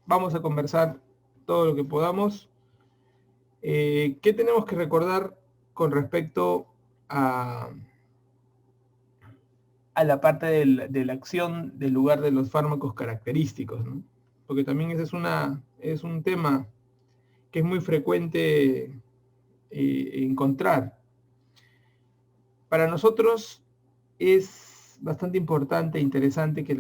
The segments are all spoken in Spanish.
vamos a conversar todo lo que podamos. ¿Qué tenemos que recordar con respecto a, a la parte de la acción del lugar de los fármacos característicos, ¿no? Porque también ese es un tema que es muy frecuente encontrar. Para nosotros es bastante importante e interesante que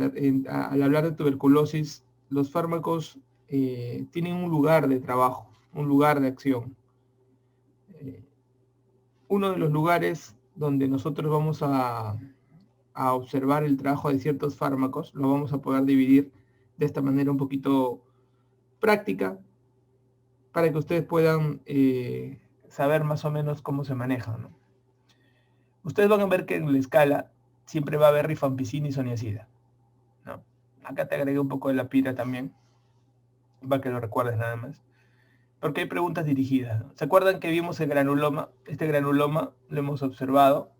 al hablar de tuberculosis, los fármacos tienen un lugar de trabajo, un lugar de acción. Eh, Uno de los lugares donde nosotros vamos a observar el trabajo de ciertos fármacos, lo vamos a poder dividir de esta manera un poquito práctica para que ustedes puedan saber más o menos cómo se manejan, ¿no? Ustedes van a ver que en la escala siempre va a haber rifampicina y isoniazida, ¿no? Acá te agregué un poco de la pira también, para que lo recuerdes nada más. Porque hay preguntas dirigidas, ¿no? ¿Se acuerdan que vimos el granuloma? Este granuloma lo hemos observado.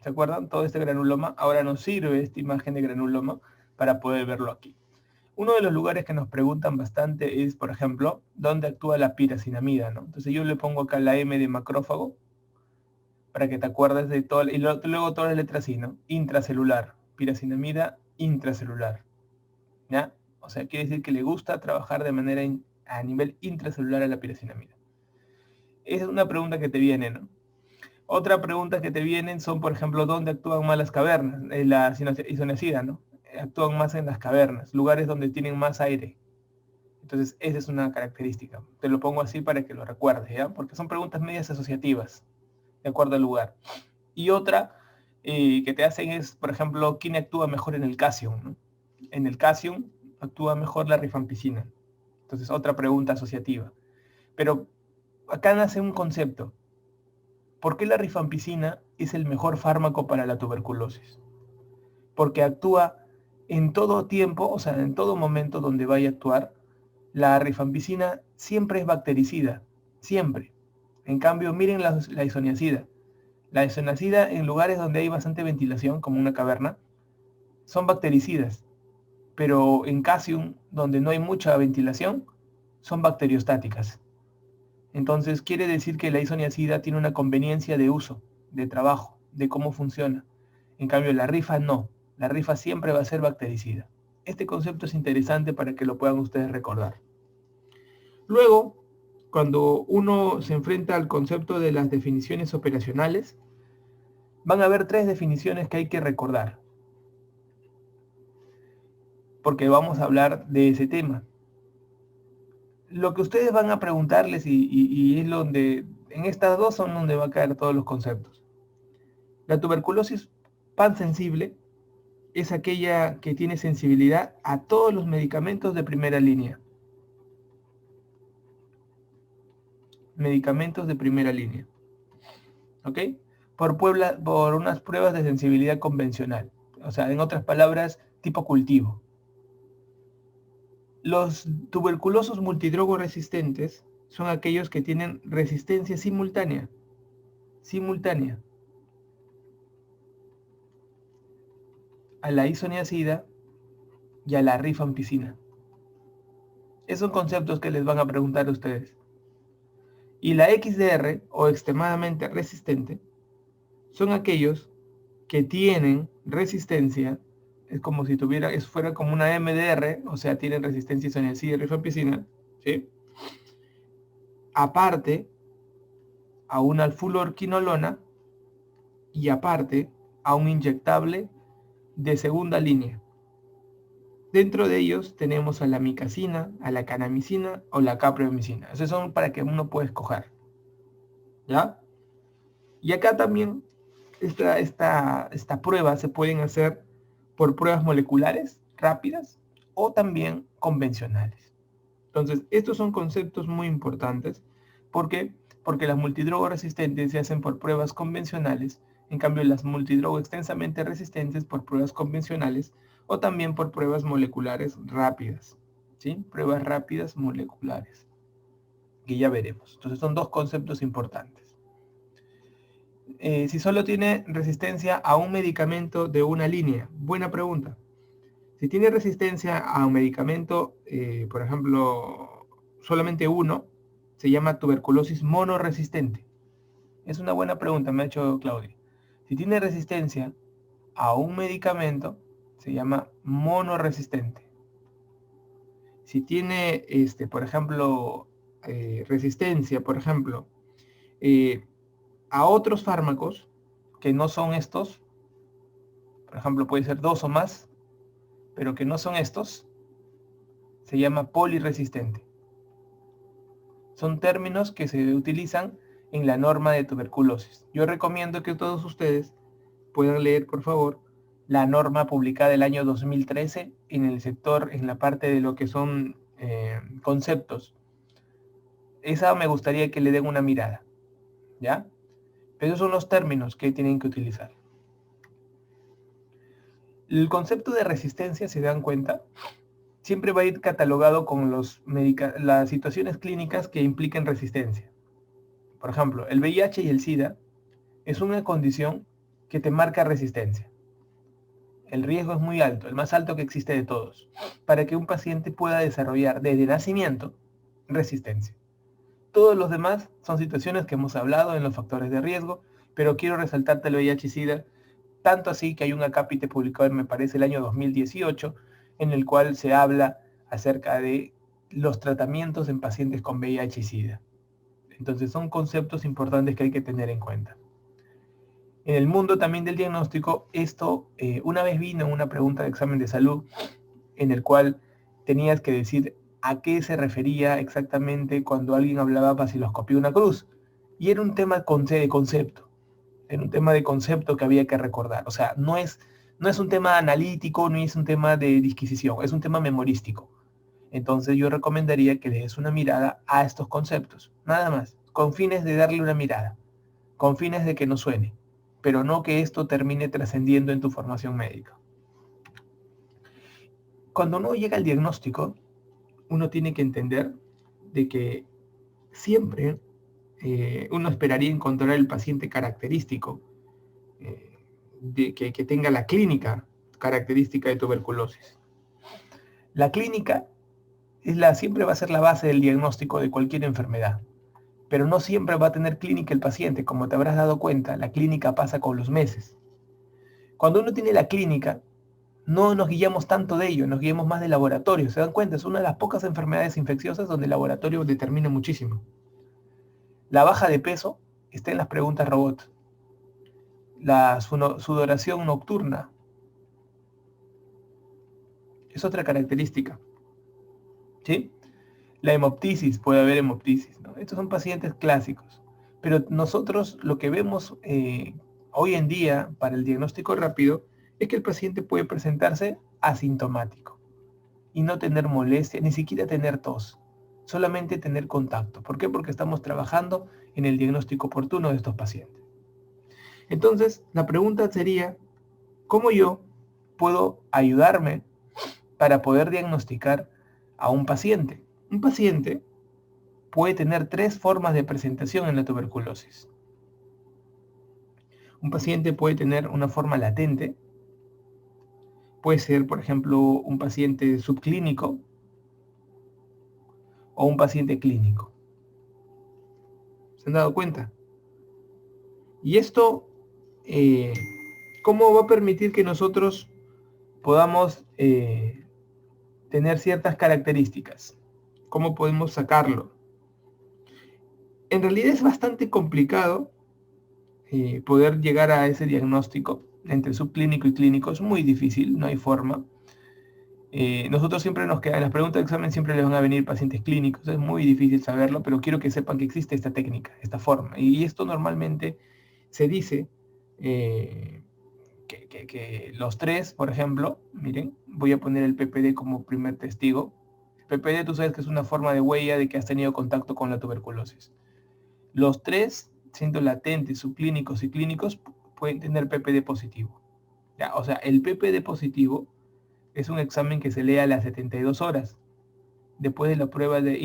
¿Se acuerdan? Todo este granuloma. Ahora nos sirve esta imagen de granuloma para poder verlo aquí. Uno de los lugares que nos preguntan bastante es, por ejemplo, ¿dónde actúa la piracinamida, ¿no? Entonces yo le pongo acá la M de macrófago para que te acuerdes de todo, y luego todas las letras I, ¿no? Intracelular, piracinamida intracelular, ¿ya? O sea, quiere decir que le gusta trabajar de manera a nivel intracelular a la piracinamida. Esa es una pregunta que te viene, ¿no? Otra pregunta que te vienen son, por ejemplo, ¿dónde actúan más las cavernas? La isoniazida, ¿no? Actúan más en las cavernas, lugares donde tienen más aire. Entonces, esa es una característica. Te lo pongo así para que lo recuerdes, ¿ya? Porque son preguntas medias asociativas, de acuerdo al lugar. Y otra que te hacen es, por ejemplo, ¿quién actúa mejor en el Casium, ¿no? En el Casium actúa mejor la rifampicina. Entonces, otra pregunta asociativa. Pero acá nace un concepto. ¿Por qué la rifampicina es el mejor fármaco para la tuberculosis? Porque actúa en todo tiempo, o sea, en todo momento donde vaya a actuar. La rifampicina siempre es bactericida, siempre. En cambio, miren la isoniazida. La isoniazida en lugares donde hay bastante ventilación, como una caverna, son bactericidas. Pero en Casium, donde no hay mucha ventilación, son bacteriostáticas. Entonces quiere decir que la isoniazida tiene una conveniencia de uso, de trabajo, de cómo funciona. En cambio, la rifa no. La rifa siempre va a ser bactericida. Este concepto es interesante para que lo puedan ustedes recordar. Luego, cuando uno se enfrenta al concepto de las definiciones operacionales, van a haber 3 definiciones que hay que recordar, porque vamos a hablar de ese tema. Lo que ustedes van a preguntarles y es donde, en estas dos son donde va a caer todos los conceptos. La tuberculosis pansensible es aquella que tiene sensibilidad a todos los medicamentos de primera línea. Medicamentos de primera línea. ¿Ok? Por unas pruebas de sensibilidad convencional. O sea, en otras palabras, tipo cultivo. Los tuberculosos multidrogo resistentes son aquellos que tienen resistencia simultánea. Simultánea. A la isoniazida y a la rifampicina. Esos son conceptos que les van a preguntar a ustedes. Y la XDR, o extremadamente resistente, son aquellos que tienen resistencia, es como si fuera como una MDR, o sea, tienen resistencia a isoniazida y rifampicina, ¿sí? Aparte a una alfulorquinolona y aparte a un inyectable de segunda línea. Dentro de ellos tenemos a la micacina, a la kanamicina o la capreomicina. Esos son para que uno pueda escoger, ¿ya? Y acá también esta prueba se pueden hacer por pruebas moleculares rápidas o también convencionales. Entonces, estos son conceptos muy importantes. ¿Por qué? Porque las multidrogas resistentes se hacen por pruebas convencionales, en cambio las multidrogas extensamente resistentes por pruebas convencionales o también por pruebas moleculares rápidas. ¿Sí? Pruebas rápidas moleculares, que ya veremos. Entonces son dos conceptos importantes. Si solo tiene resistencia a un medicamento de una línea, buena pregunta. Si tiene resistencia a un medicamento, por ejemplo, solamente uno, se llama tuberculosis monoresistente. Es una buena pregunta, me ha hecho Claudia. Si tiene resistencia a un medicamento, se llama monoresistente. Si tiene, por ejemplo, resistencia, por ejemplo, a otros fármacos que no son estos, por ejemplo, puede ser 2 o más, pero que no son estos, se llama poliresistente. Son términos que se utilizan en la norma de tuberculosis. Yo recomiendo que todos ustedes puedan leer, por favor, la norma publicada el año 2013 en el sector, en la parte de lo que son conceptos. Esa me gustaría que le den una mirada, ¿ya? Esos son los términos que tienen que utilizar. El concepto de resistencia, si se dan cuenta, siempre va a ir catalogado con las situaciones clínicas que impliquen resistencia. Por ejemplo, el VIH y el SIDA es una condición que te marca resistencia. El riesgo es muy alto, el más alto que existe de todos, para que un paciente pueda desarrollar desde nacimiento resistencia. Todos los demás son situaciones que hemos hablado en los factores de riesgo, pero quiero resaltarte el VIH y SIDA, tanto así que hay un acápite publicado, me parece, el año 2018, en el cual se habla acerca de los tratamientos en pacientes con VIH y SIDA. Entonces son conceptos importantes que hay que tener en cuenta. En el mundo también del diagnóstico, esto una vez vino en una pregunta de examen de salud, en el cual tenías que decir a qué se refería exactamente cuando alguien hablaba vaciloscopía una cruz. Y era un tema de concepto. Era un tema de concepto que había que recordar. O sea, no es un tema analítico, no es un tema de disquisición, es un tema memorístico. Entonces yo recomendaría que le des una mirada a estos conceptos, nada más, con fines de darle una mirada, con fines de que no suene, pero no que esto termine trascendiendo en tu formación médica. Cuando uno llega al diagnóstico, uno tiene que entender de que siempre uno esperaría encontrar el paciente característico, que tenga la clínica característica de tuberculosis. La clínica siempre va a ser la base del diagnóstico de cualquier enfermedad, pero no siempre va a tener clínica el paciente. Como te habrás dado cuenta, la clínica pasa con los meses. Cuando uno tiene la clínica, no nos guiamos tanto de ello, nos guiamos más del laboratorio. ¿Se dan cuenta? Es una de las pocas enfermedades infecciosas donde el laboratorio determina muchísimo. La baja de peso está en las preguntas robot. La sudoración nocturna es otra característica, ¿sí? La hemoptisis, puede haber hemoptisis, ¿no? Estos son pacientes clásicos. Pero nosotros lo que vemos hoy en día para el diagnóstico rápido es que el paciente puede presentarse asintomático y no tener molestia, ni siquiera tener tos, solamente tener contacto. ¿Por qué? Porque estamos trabajando en el diagnóstico oportuno de estos pacientes. Entonces, la pregunta sería, ¿cómo yo puedo ayudarme para poder diagnosticar a un paciente? Un paciente puede tener 3 formas de presentación en la tuberculosis. Un paciente puede tener una forma latente, puede ser, por ejemplo, un paciente subclínico o un paciente clínico. ¿Se han dado cuenta? Y esto, ¿cómo va a permitir que nosotros podamos tener ciertas características? ¿Cómo podemos sacarlo? En realidad es bastante complicado poder llegar a ese diagnóstico entre subclínico y clínico. Es muy difícil, no hay forma. Nosotros siempre nos quedan, en las preguntas de examen siempre les van a venir pacientes clínicos, es muy difícil saberlo, pero quiero que sepan que existe esta técnica, esta forma. Y esto normalmente se dice que los 3, por ejemplo, miren, voy a poner el PPD como primer testigo. El PPD tú sabes que es una forma de huella de que has tenido contacto con la tuberculosis. Los 3, siendo latentes, subclínicos y clínicos, pueden tener PPD positivo. ¿Ya? O sea, el PPD positivo es un examen que se lee a las 72 horas después de la prueba de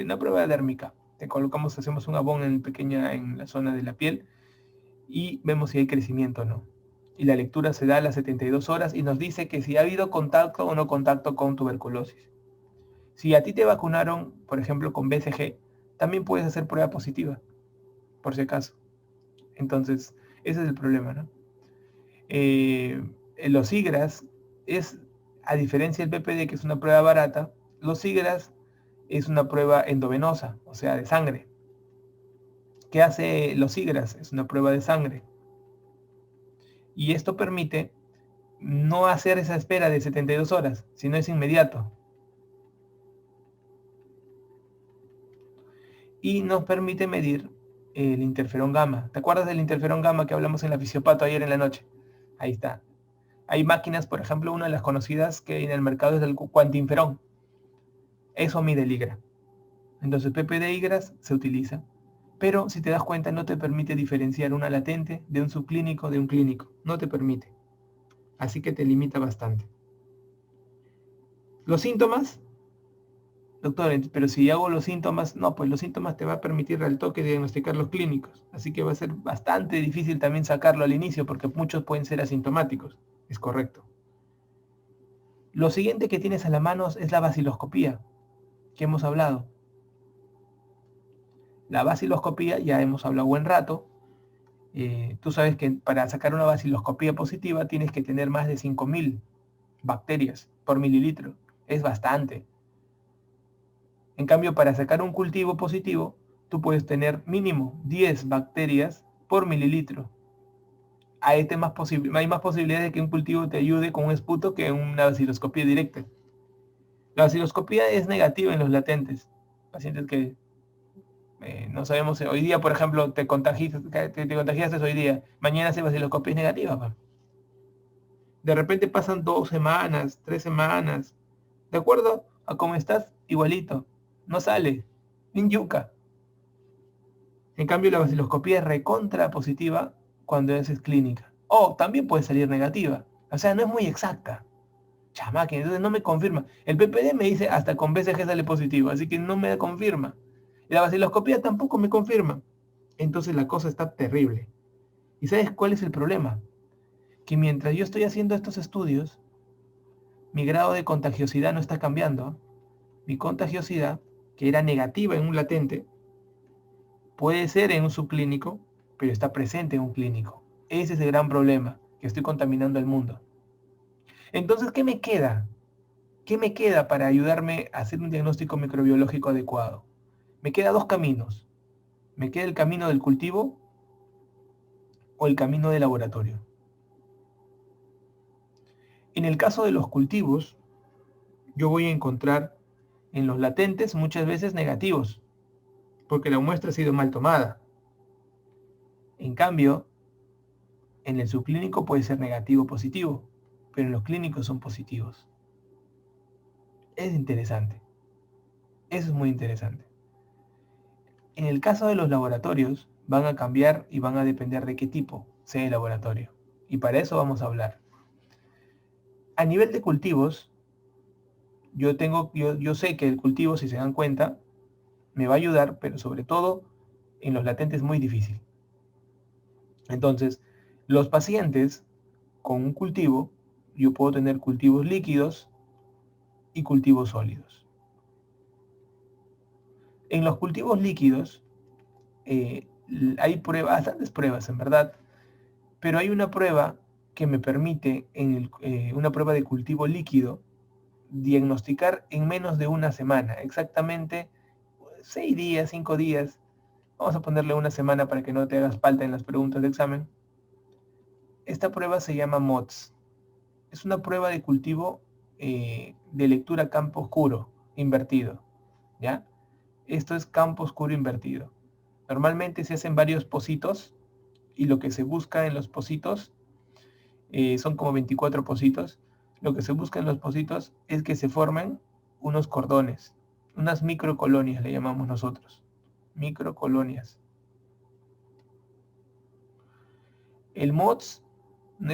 una prueba dérmica. Te colocamos, hacemos un abón en la zona de la piel y vemos si hay crecimiento o no. y la lectura se da a las 72 horas y nos dice que si ha habido contacto o no contacto con tuberculosis. Si a ti te vacunaron, por ejemplo, con BCG, también puedes hacer prueba positiva, por si acaso. Entonces, ese es el problema, ¿no? Los IGRAS es, a diferencia del PPD, que es una prueba barata, los IGRAS es una prueba endovenosa, o sea, de sangre. ¿Qué hace los IGRAS? Es una prueba de sangre. Y esto permite no hacer esa espera de 72 horas, sino es inmediato. Y nos permite medir el interferón gamma. ¿Te acuerdas del interferón gamma que hablamos en la fisiopato ayer en la noche? Ahí está. Hay máquinas, por ejemplo, una de las conocidas que hay en el mercado es el cuantinferón. Eso mide el IGRA. Entonces PPD IGRAS se utiliza. Pero si te das cuenta no te permite diferenciar una latente de un subclínico de un clínico. No te permite. Así que te limita bastante. Los síntomas, doctor, pero si hago los síntomas, no, pues los síntomas te va a permitir al toque diagnosticar los clínicos. Así que va a ser bastante difícil también sacarlo al inicio porque muchos pueden ser asintomáticos. Es correcto. Lo siguiente que tienes a la mano es la baciloscopía, que hemos hablado. La baciloscopía ya hemos hablado buen rato. Tú sabes que para sacar una baciloscopía positiva tienes que tener más de 5.000 bacterias por mililitro. Es bastante. En cambio, para sacar un cultivo positivo, tú puedes tener mínimo 10 bacterias por mililitro. Hay más posibilidades de que un cultivo te ayude con un esputo que una baciloscopía directa. La baciloscopía es negativa en los latentes. Pacientes que no sabemos, hoy día, por ejemplo, te contagiaste hoy día, mañana se baciloscopía es negativa. Pa. De repente pasan 2 semanas, 3 semanas, de acuerdo a cómo estás, igualito, no sale, ni yuca. En cambio, la baciloscopía es recontra positiva cuando es clínica. O también puede salir negativa, o sea, no es muy exacta. Chamaque, entonces no me confirma. El PPD me dice hasta con BCG sale positivo, así que no me confirma. Y la baciloscopía tampoco me confirma. Entonces la cosa está terrible. ¿Y sabes cuál es el problema? Que mientras yo estoy haciendo estos estudios, mi grado de contagiosidad no está cambiando. Mi contagiosidad, que era negativa en un latente, puede ser en un subclínico, pero está presente en un clínico. Ese es el gran problema, que estoy contaminando el mundo. Entonces, ¿qué me queda? ¿Qué me queda para ayudarme a hacer un diagnóstico microbiológico adecuado? Me quedan 2 caminos. Me queda el camino del cultivo o el camino del laboratorio. En el caso de los cultivos, yo voy a encontrar en los latentes muchas veces negativos, porque la muestra ha sido mal tomada. En cambio, en el subclínico puede ser negativo o positivo, pero en los clínicos son positivos. Es interesante. Eso es muy interesante. En el caso de los laboratorios, van a cambiar y van a depender de qué tipo sea el laboratorio. Y para eso vamos a hablar. A nivel de cultivos, yo sé que el cultivo, si se dan cuenta, me va a ayudar, pero sobre todo en los latentes es muy difícil. Entonces, los pacientes con un cultivo, yo puedo tener cultivos líquidos y cultivos sólidos. En los cultivos líquidos hay bastantes pruebas en verdad, pero hay una prueba que me permite, una prueba de cultivo líquido, diagnosticar en menos de una semana, exactamente 6 días, 5 días. Vamos a ponerle una semana para que no te hagas falta en las preguntas de examen. Esta prueba se llama MOTS. Es una prueba de cultivo de lectura campo oscuro invertido, ¿ya? Esto es campo oscuro invertido. Normalmente se hacen varios pocitos y lo que se busca en los pocitos son como 24 pocitos. Lo que se busca en los pocitos es que se formen unos cordones, unas microcolonias le llamamos nosotros. Microcolonias. El MOTS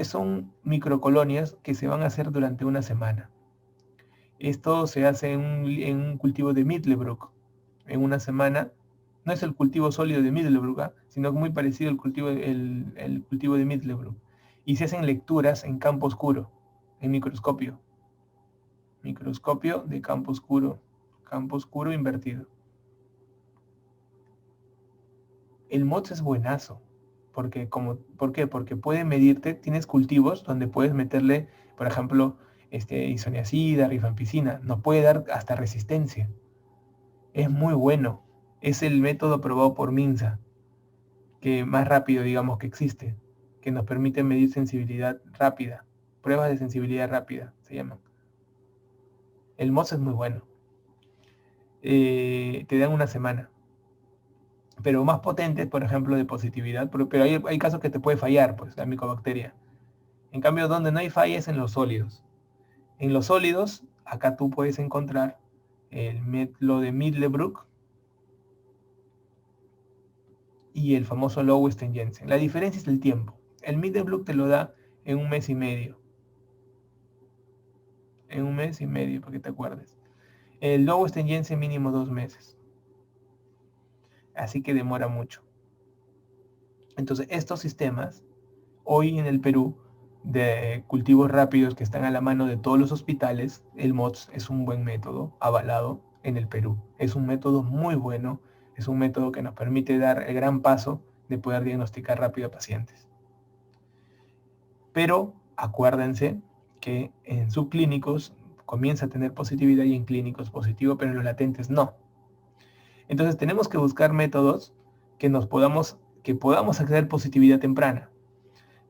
son microcolonias que se van a hacer durante una semana. Esto se hace en un cultivo de Middelbroek. En una semana, no es el cultivo sólido de Middelbroek, sino muy parecido al cultivo, el cultivo de Middelbroek. y se hacen lecturas en campo oscuro, en microscopio. Microscopio de campo oscuro invertido. El MOTS es buenazo, porque ¿por qué? Porque puede medirte, tienes cultivos donde puedes meterle, por ejemplo, isoniazida, rifampicina, nos puede dar hasta resistencia. Es muy bueno. Es el método aprobado por MINSA, que más rápido, digamos, que existe, que nos permite medir sensibilidad rápida. Pruebas de sensibilidad rápida, se llaman. El MOS es muy bueno. Te dan una semana. Pero más potentes, por ejemplo, de positividad, pero hay casos que te puede fallar, pues, la micobacteria. En cambio, donde no hay falla es en los sólidos. En los sólidos, acá tú puedes encontrar lo de Midlebrook y el famoso Lowenstein-Jensen. La diferencia es el tiempo. El Midlebrook te lo da en 1 mes y medio. En 1 mes y medio, para que te acuerdes. El Lowenstein-Jensen mínimo 2 meses. Así que demora mucho. Entonces, estos sistemas, hoy en el Perú, de cultivos rápidos que están a la mano de todos los hospitales, el MOTS es un buen método avalado en el Perú. Es un método muy bueno, es un método que nos permite dar el gran paso de poder diagnosticar rápido a pacientes. Pero acuérdense que en subclínicos comienza a tener positividad y en clínicos positivo, pero en los latentes no. Entonces tenemos que buscar métodos que podamos acceder a positividad temprana.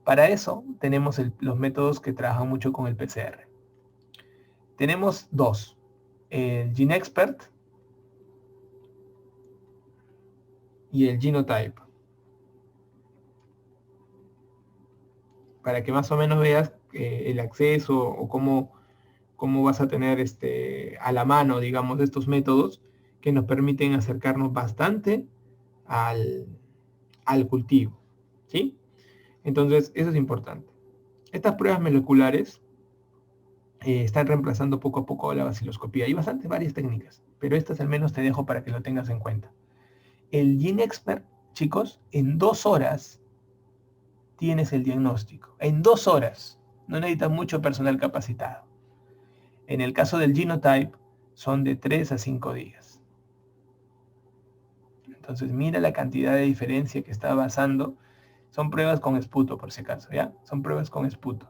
Para eso tenemos los métodos que trabajan mucho con el PCR. Tenemos dos, el GeneXpert y el Genotype. Para que más o menos veas el acceso o cómo vas a tener a la mano, digamos, estos métodos que nos permiten acercarnos bastante al cultivo, ¿sí? Entonces, eso es importante. Estas pruebas moleculares están reemplazando poco a poco la vaciloscopía. Hay varias técnicas, pero estas al menos te dejo para que lo tengas en cuenta. El GeneXpert, chicos, en 2 horas tienes el diagnóstico. En 2 horas. No necesitas mucho personal capacitado. En el caso del Genotype, son de 3 a 5 días. Entonces, mira la cantidad de diferencia que está basando. Son pruebas con esputo, por si acaso, ¿ya? Son pruebas con esputo.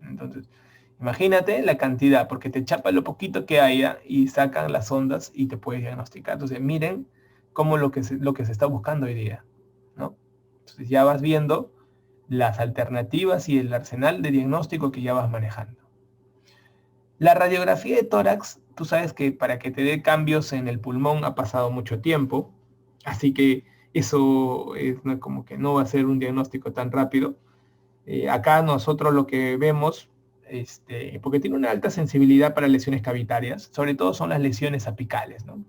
Entonces, imagínate la cantidad, porque te chapa lo poquito que haya y sacan las ondas y te puedes diagnosticar. Entonces, miren cómo lo que se está buscando hoy día, ¿no? Entonces, ya vas viendo las alternativas y el arsenal de diagnóstico que ya vas manejando. La radiografía de tórax, tú sabes que para que te dé cambios en el pulmón ha pasado mucho tiempo, así que eso es como que no va a ser un diagnóstico tan rápido. Acá nosotros lo que vemos, porque tiene una alta sensibilidad para lesiones cavitarias, sobre todo son las lesiones apicales, ¿no?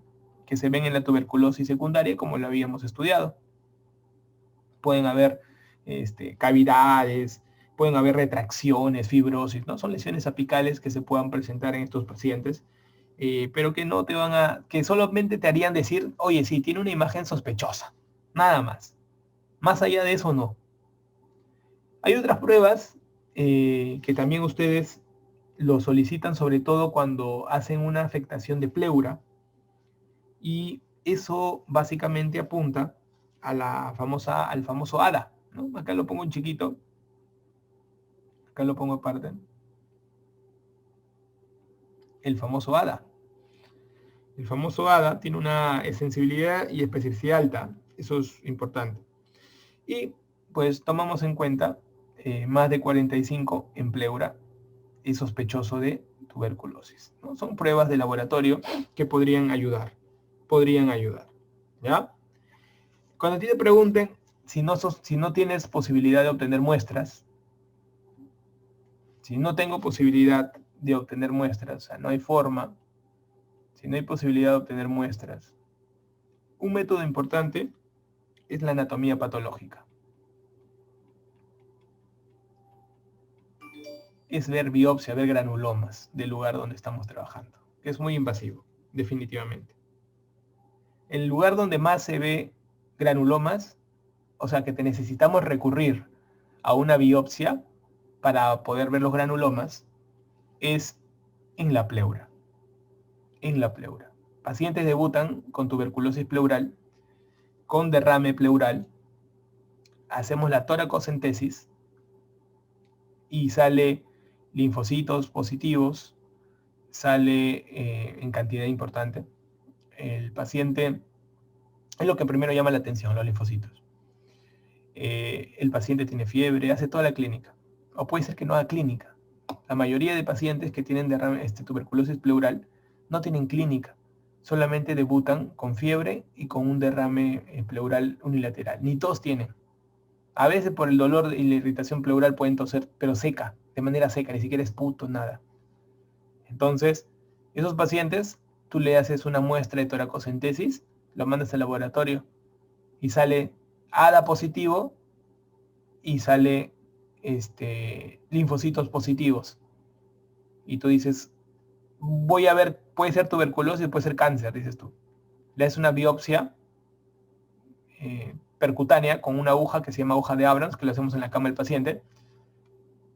Que se ven en la tuberculosis secundaria como lo habíamos estudiado. Pueden haber cavidades, pueden haber retracciones, fibrosis, ¿no? Son lesiones apicales que se puedan presentar en estos pacientes, pero que no te que solamente te harían decir, oye, sí, tiene una imagen sospechosa, nada más. Más allá de eso, no. Hay otras pruebas que también ustedes lo solicitan, sobre todo cuando hacen una afectación de pleura, y eso básicamente apunta a al famoso ADA, ¿no? Acá lo pongo en chiquito, acá lo pongo aparte, el famoso ADA. El famoso ADA tiene una sensibilidad y especificidad alta, eso es importante. Y pues tomamos en cuenta más de 45 en pleura y sospechoso de tuberculosis, ¿no? Son pruebas de laboratorio que podrían ayudar, ¿ya? Cuando a ti te pregunten si no tienes posibilidad de obtener muestras, si no tengo posibilidad de obtener muestras, o sea, no hay forma, si no hay posibilidad de obtener muestras, un método importante es la anatomía patológica. Es ver biopsia, ver granulomas del lugar donde estamos trabajando, que es muy invasivo, definitivamente. El lugar donde más se ve granulomas, o sea, que necesitamos recurrir a una biopsia, para poder ver los granulomas es en la pleura. En la pleura. Pacientes debutan con tuberculosis pleural, con derrame pleural, hacemos la toracocentesis y sale linfocitos positivos, sale en cantidad importante. El paciente es lo que primero llama la atención, los linfocitos. El paciente tiene fiebre, hace toda la clínica. O puede ser que no haga clínica. La mayoría de pacientes que tienen tuberculosis pleural no tienen clínica. Solamente debutan con fiebre y con un derrame pleural unilateral. Ni todos tienen. A veces por el dolor y la irritación pleural pueden toser, pero seca, de manera seca, ni siquiera es puto, nada. Entonces, esos pacientes, tú le haces una muestra de toracocentesis, lo mandas al laboratorio y sale ADA positivo y sale linfocitos positivos. Y tú dices, voy a ver, puede ser tuberculosis, puede ser cáncer, dices tú. Le haces una biopsia percutánea con una aguja que se llama aguja de Abrams, que lo hacemos en la cama del paciente,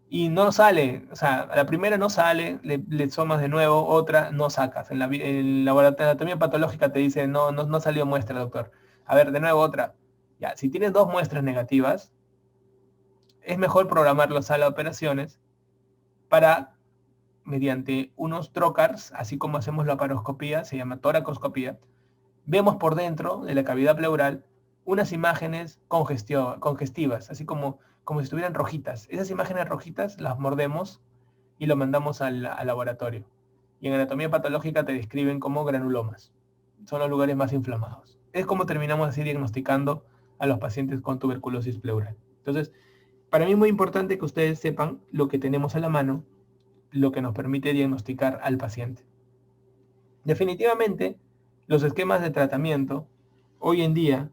y no sale, o sea, a la primera no sale, le somas de nuevo, otra, no sacas. En la anatomía patológica te dice, no salió muestra, doctor. A ver, de nuevo otra. Ya, si tienes 2 muestras negativas, es mejor programar la sala de operaciones para, mediante unos trocars, así como hacemos la laparoscopía, se llama toracoscopía, vemos por dentro de la cavidad pleural unas imágenes congestivas, así como si estuvieran rojitas. Esas imágenes rojitas las mordemos y lo mandamos al laboratorio. Y en anatomía patológica te describen como granulomas. Son los lugares más inflamados. Es como terminamos así diagnosticando a los pacientes con tuberculosis pleural. Entonces, para mí es muy importante que ustedes sepan lo que tenemos a la mano, lo que nos permite diagnosticar al paciente. Definitivamente, los esquemas de tratamiento hoy en día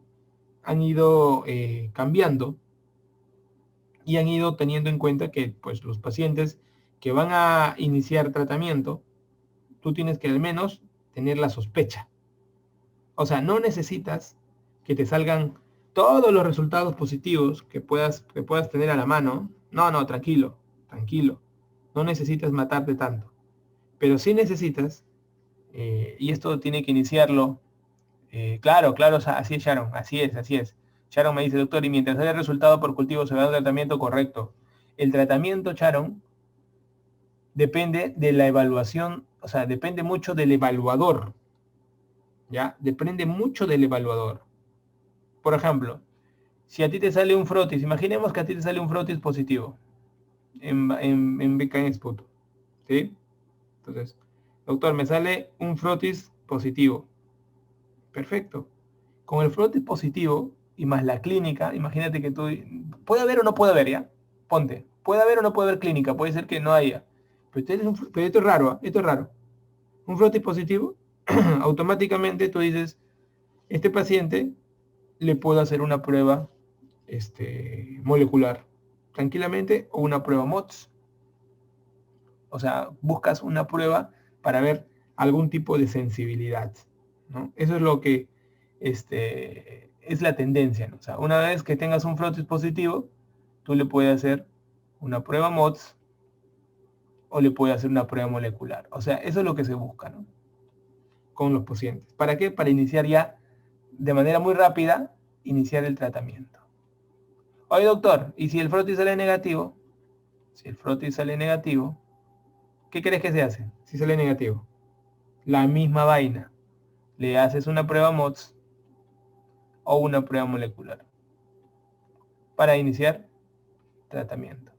han ido cambiando y han ido teniendo en cuenta que pues, los pacientes que van a iniciar tratamiento, tú tienes que al menos tener la sospecha. O sea, no necesitas que te salgan todos los resultados positivos que puedas tener a la mano. No, tranquilo. No necesitas matarte tanto. Pero sí necesitas, y esto tiene que iniciarlo. Claro, así es, Sharon, así es. Sharon me dice, doctor, y mientras haya resultado por cultivo se va a dar un tratamiento correcto. El tratamiento, Sharon, depende de la evaluación, o sea, depende mucho del evaluador. ¿Ya? Depende mucho del evaluador. Por ejemplo, si a ti te sale un frotis, imaginemos que a ti te sale un frotis positivo en BK Sputo, ¿sí? Entonces, doctor, me sale un frotis positivo. Perfecto. Con el frotis positivo y más la clínica, imagínate que tú... ¿Puede haber o no puede haber, ya? Ponte. Puede haber o no puede haber clínica, puede ser que no haya. Pero esto es raro, esto es raro. Un frotis positivo, automáticamente tú dices, este paciente le puedo hacer una prueba molecular tranquilamente o una prueba MOTS. O sea, buscas una prueba para ver algún tipo de sensibilidad, ¿no? Eso es lo que es la tendencia, ¿no? O sea, una vez que tengas un frotis positivo, tú le puedes hacer una prueba MOTS o le puedes hacer una prueba molecular. O sea, eso es lo que se busca, ¿no? Con los pacientes. ¿Para qué? Para iniciar ya de manera muy rápida, iniciar el tratamiento. Oye, doctor, ¿y si el frotis sale negativo? Si el frotis sale negativo, ¿qué crees que se hace si sale negativo? La misma vaina. Le haces una prueba MOTS o una prueba molecular para iniciar tratamiento.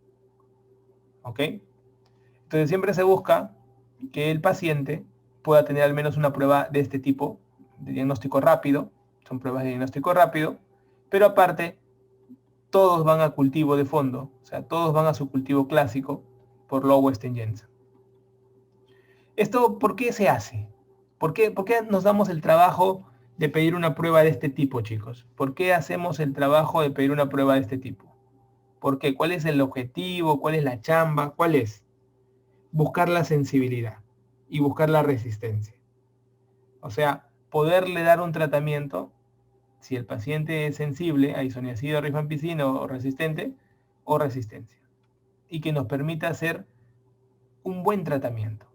¿Ok? Entonces siempre se busca que el paciente pueda tener al menos una prueba de este tipo, de diagnóstico rápido. Son pruebas de diagnóstico rápido, pero aparte todos van a cultivo de fondo, o sea, todos van a su cultivo clásico por Lowenstein-Jensen. ¿Esto por qué se hace? ¿Por qué nos damos el trabajo de pedir una prueba de este tipo, chicos? ¿Por qué hacemos el trabajo de pedir una prueba de este tipo? ¿Por qué? ¿Cuál es el objetivo? ¿Cuál es la chamba? ¿Cuál es? Buscar la sensibilidad y buscar la resistencia. O sea, poderle dar un tratamiento, si el paciente es sensible a isoniazida o rifampicina o resistente, o resistencia. y que nos permita hacer un buen tratamiento.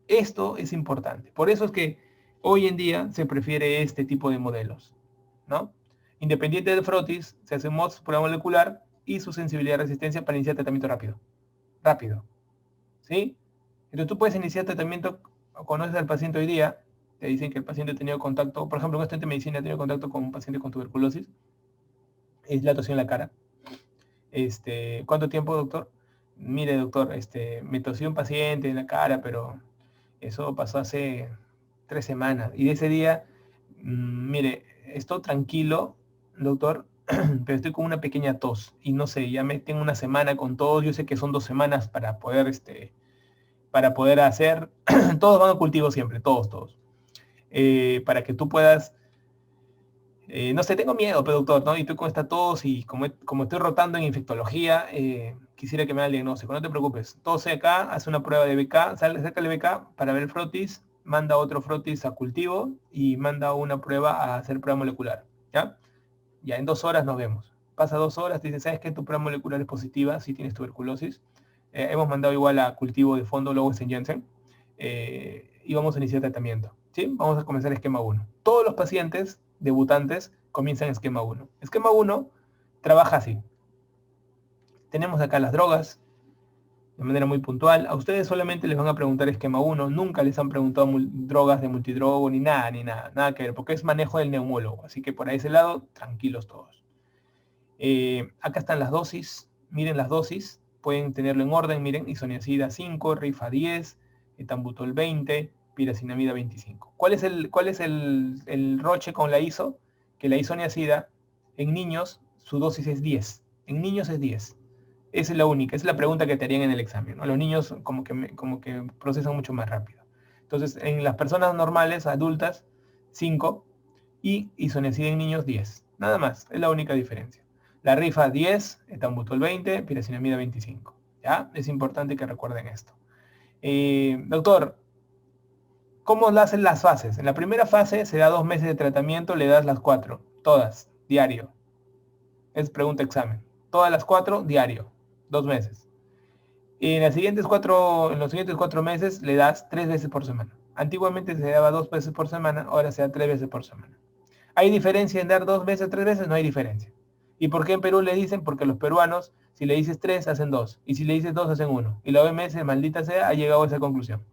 Esto es importante. Por eso es que hoy en día se prefiere este tipo de modelos, ¿no? Independiente del frotis, se hace un MODS, prueba molecular, y su sensibilidad y resistencia para iniciar tratamiento rápido. Rápido. ¿Sí? Entonces tú puedes iniciar tratamiento, conoces al paciente hoy día, te dicen que el paciente ha tenido contacto, por ejemplo, un estudiante de medicina ha tenido contacto con un paciente con tuberculosis, es la tos en la cara. ¿Cuánto tiempo, doctor? Mire, doctor, me tosió un paciente en la cara, pero eso pasó hace 3 semanas. Y de ese día, mire, estoy tranquilo, doctor, pero estoy con una pequeña tos. Y no sé, ya me tengo una semana con tos. Yo sé que son 2 semanas para poder hacer. Todos van a cultivo siempre, todos. Para que tú puedas no sé, tengo miedo, pero doctor, ¿no? Y tú con esta tos y como estoy rotando en infectología, quisiera que me haga el diagnóstico. No te preocupes. Tose acá, hace una prueba de BK, saca el BK para ver el frotis, manda otro frotis a cultivo y manda una prueba a hacer prueba molecular. ¿Ya? Ya en 2 horas nos vemos. Pasa 2 horas, te dice, ¿sabes qué? Tu prueba molecular es positiva si tienes tuberculosis. Hemos mandado igual a cultivo de fondo, luego en Janssen, y vamos a iniciar tratamiento. ¿Sí? Vamos a comenzar esquema 1. Todos los pacientes debutantes comienzan esquema 1. Esquema 1 trabaja así. Tenemos acá las drogas de manera muy puntual. A ustedes solamente les van a preguntar esquema 1. Nunca les han preguntado drogas de multidrogo ni nada que ver, porque es manejo del neumólogo. Así que por ese lado, tranquilos todos. Acá están las dosis. Miren las dosis. Pueden tenerlo en orden. Miren, isoniazida 5, rifa 10, etambutol 20, piracinamida 25. ¿Cuál es el roche con la ISO? Que la isoniazida en niños su dosis es 10. En niños es 10. Esa es la única, esa es la pregunta que te harían en el examen, ¿no? Los niños como que procesan mucho más rápido. Entonces, en las personas normales, adultas, 5, y isoniazida en niños 10. Nada más, es la única diferencia. La rifa 10, etambutol 20, piracinamida 25. ¿Ya? Es importante que recuerden esto. Doctor, ¿cómo lo hacen las fases? En la primera fase se da 2 meses de tratamiento, le das las 4, todas, diario. Es pregunta examen. Todas las 4, diario, 2 meses. Y en los siguientes 4 meses le das 3 veces por semana. Antiguamente se daba 2 veces por semana, ahora se da 3 veces por semana. ¿Hay diferencia en dar 2 veces o 3 veces? No hay diferencia. ¿Y por qué en Perú le dicen? Porque los peruanos, si le dices 3, hacen 2. Y si le dices 2, hacen 1. Y la OMS, maldita sea, ha llegado a esa conclusión.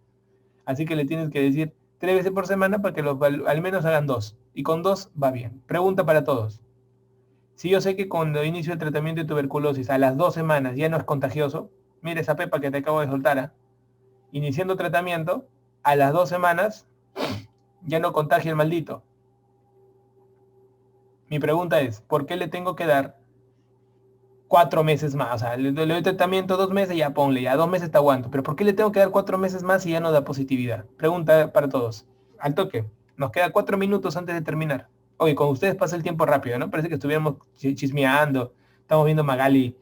Así que le tienes que decir 3 veces por semana para que al menos hagan 2. Y con 2 va bien. Pregunta para todos. Si yo sé que cuando inicio el tratamiento de tuberculosis a las 2 semanas ya no es contagioso, mira esa pepa que te acabo de soltar, iniciando tratamiento, a las 2 semanas ya no contagia el maldito. Mi pregunta es, ¿por qué le tengo que dar 4 meses más? O sea, le doy tratamiento 2 meses, ya ponle, ya 2 meses te aguanto. Pero ¿por qué le tengo que dar 4 meses más si ya no da positividad? Pregunta para todos. Al toque. Nos queda 4 minutos antes de terminar. Oye, con ustedes pasa el tiempo rápido, ¿no? Parece que estuviéramos chismeando. Estamos viendo Magali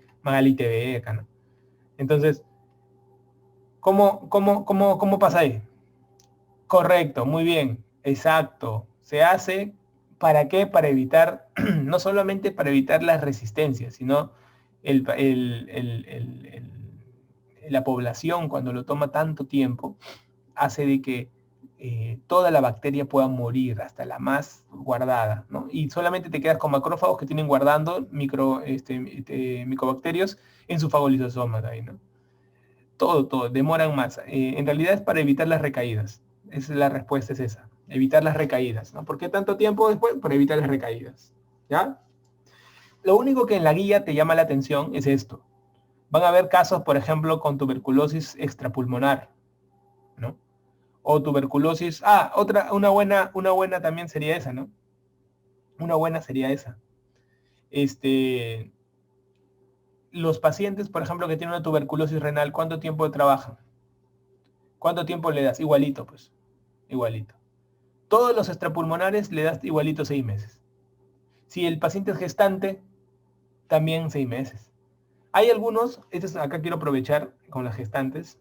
TV acá, ¿no? Entonces, ¿cómo pasa ahí? Correcto, muy bien, exacto. Se hace, ¿para qué? Para evitar, no solamente para evitar las resistencias, sino la población cuando lo toma tanto tiempo, hace de que toda la bacteria pueda morir, hasta la más guardada, ¿no? Y solamente te quedas con macrófagos que tienen guardando micobacterios en su fagolisosomas ahí, ¿no? Todo, demoran más. En realidad es para evitar las recaídas. La respuesta es esa, evitar las recaídas, ¿no? ¿Por qué tanto tiempo después? Para evitar las recaídas, ¿ya? Lo único que en la guía te llama la atención es esto. Van a haber casos, por ejemplo, con tuberculosis extrapulmonar, ¿no? O tuberculosis, una buena también sería esa, ¿no? Una buena sería esa. Los pacientes, por ejemplo, que tienen una tuberculosis renal, ¿cuánto tiempo trabajan? ¿Cuánto tiempo le das? Igualito, pues. Igualito. Todos los extrapulmonares le das igualito 6 meses. Si el paciente es gestante, también 6 meses. Hay algunos, acá quiero aprovechar con las gestantes,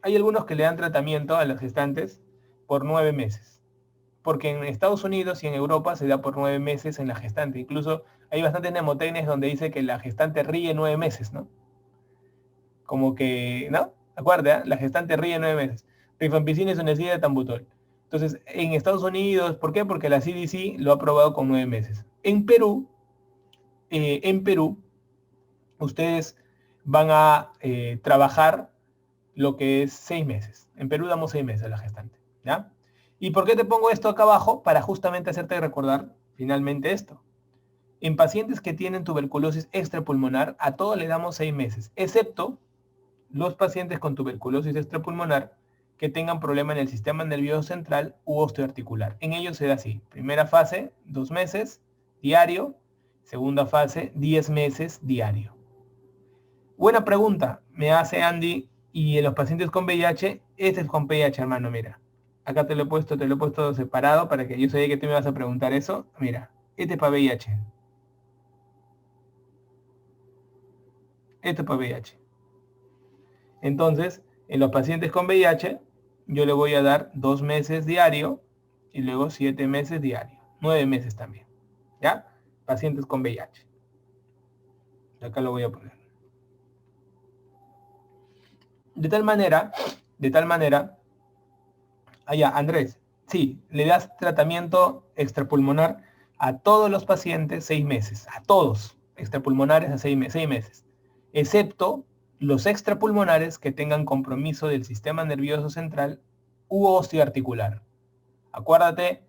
hay algunos que le dan tratamiento a las gestantes por 9 meses. Porque en Estados Unidos y en Europa se da por 9 meses en la gestante. Incluso hay bastantes mnemotecnias donde dice que la gestante ríe 9 meses, ¿no? como que, ¿no? Acuérdate, ¿eh? La gestante ríe 9 meses. Rifampicina es una de Tambutol. Entonces, en Estados Unidos, ¿por qué? Porque la CDC lo ha aprobado con 9 meses. En Perú, ustedes van a trabajar lo que es 6 meses. En Perú damos 6 meses a la gestante, ¿ya? ¿Y por qué te pongo esto acá abajo? Para justamente hacerte recordar finalmente esto. En pacientes que tienen tuberculosis extrapulmonar, a todos le damos 6 meses, excepto los pacientes con tuberculosis extrapulmonar que tengan problema en el sistema nervioso central u osteoarticular. En ellos se da así. Primera fase, 2 meses, diario. Segunda fase, 10 meses, diario. Buena pregunta, me hace Andy. Y en los pacientes con VIH, este es con VIH, hermano, mira. Acá te lo he puesto separado para que yo sabía que tú me vas a preguntar eso. Mira, este es para VIH. Este es para VIH. Entonces, en los pacientes con VIH, yo le voy a dar 2 meses diario y luego 7 meses diario. 9 meses también. ¿Ya? Pacientes con VIH. Acá lo voy a poner. De tal manera, allá, Andrés, sí, le das tratamiento extrapulmonar a todos los pacientes 6 meses, a todos extrapulmonares a 6 meses, excepto los extrapulmonares que tengan compromiso del sistema nervioso central u osteoarticular. Acuérdate,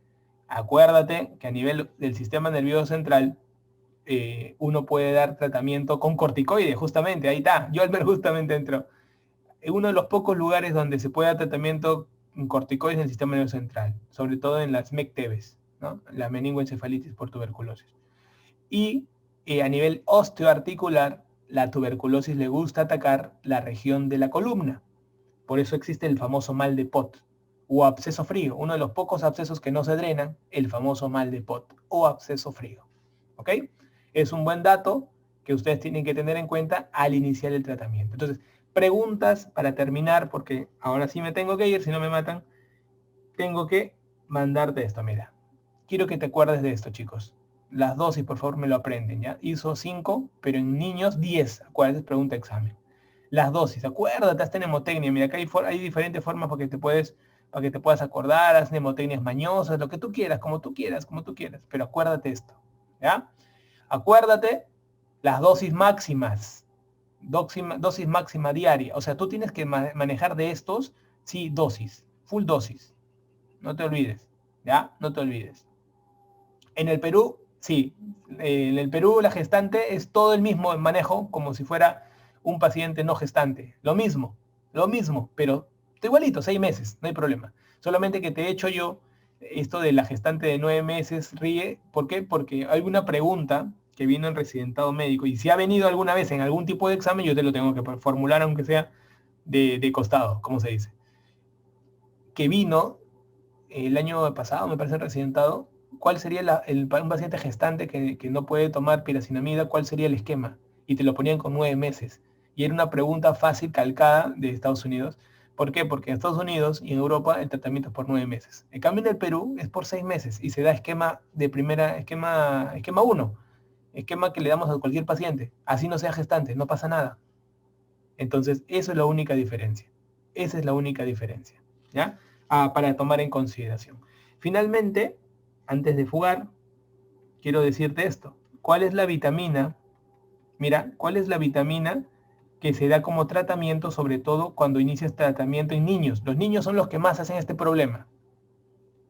acuérdate que a nivel del sistema nervioso central uno puede dar tratamiento con corticoides, justamente, ahí está, yo al ver justamente entro. Es uno de los pocos lugares donde se puede dar tratamiento con corticoides en el sistema nervioso central, sobre todo en las MECTEBs, ¿no? La meningoencefalitis por tuberculosis. Y a nivel osteoarticular, la tuberculosis le gusta atacar la región de la columna. Por eso existe el famoso mal de Pot o absceso frío, uno de los pocos abscesos que no se drenan, el famoso mal de Pot o absceso frío. ¿Ok? Es un buen dato que ustedes tienen que tener en cuenta al iniciar el tratamiento. Entonces, preguntas para terminar, porque ahora sí me tengo que ir, si no me matan, tengo que mandarte esto, mira. Quiero que te acuerdes de esto, chicos. Las dosis, por favor, me lo aprenden, ¿ya? Hizo 5, pero en niños 10. Acuérdense, pregunta examen. Las dosis, acuérdate, haz mnemotecnia. Mira, acá hay diferentes formas para que te puedas acordar, haz mnemotecnias mañosas, lo que tú quieras, como tú quieras, como tú quieras. Pero acuérdate esto, ¿ya? Acuérdate las dosis máximas. Dosis máxima diaria. O sea, tú tienes que manejar de estos, sí, dosis, full dosis. No te olvides, ¿ya? No te olvides. En el Perú, sí, en el Perú la gestante es todo el mismo manejo, como si fuera un paciente no gestante. Lo mismo, pero igualito, 6 meses, no hay problema. Solamente que te he hecho yo esto de la gestante de 9 meses, ríe. ¿Por qué? Porque hay una pregunta que vino en residentado médico y si ha venido alguna vez en algún tipo de examen, yo te lo tengo que formular, aunque sea de costado, como se dice. Que vino el año pasado, me parece, residentado, ¿cuál sería un paciente gestante que no puede tomar piracinamida? ¿Cuál sería el esquema? Y te lo ponían con 9 meses. Y era una pregunta fácil, calcada de Estados Unidos. ¿Por qué? Porque en Estados Unidos y en Europa el tratamiento es por 9 meses. En cambio en el Perú es por 6 meses y se da esquema de primera, esquema 1, esquema que le damos a cualquier paciente. Así no sea gestante, no pasa nada. Entonces, eso es la única diferencia. Esa es la única diferencia, ¿ya? Para tomar en consideración. Finalmente, antes de fugar, quiero decirte esto. ¿Cuál es la vitamina? Mira, ¿cuál es la vitamina que se da como tratamiento, sobre todo cuando inicias tratamiento en niños? Los niños son los que más hacen este problema.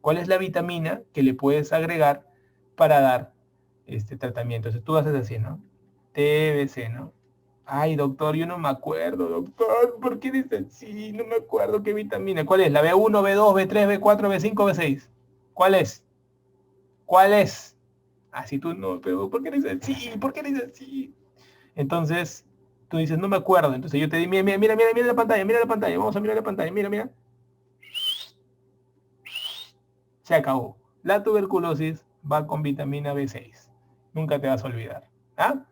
¿Cuál es la vitamina que le puedes agregar para dar este tratamiento? Entonces tú haces así, ¿no? TBC, ¿no? Ay, doctor, yo no me acuerdo, doctor. ¿Por qué dice así? No me acuerdo qué vitamina. ¿Cuál es? ¿La B1, B2, B3, B4, B5, B6? ¿Cuál es? ¿Cuál es? Así tú no, pero ¿por qué dices así? ¿Por qué dices así? Entonces, tú dices, no me acuerdo. Entonces yo te digo, mira la pantalla, mira la pantalla. Vamos a mirar la pantalla, mira. Se acabó. La tuberculosis va con vitamina B6. Nunca te vas a olvidar. ¿Ah?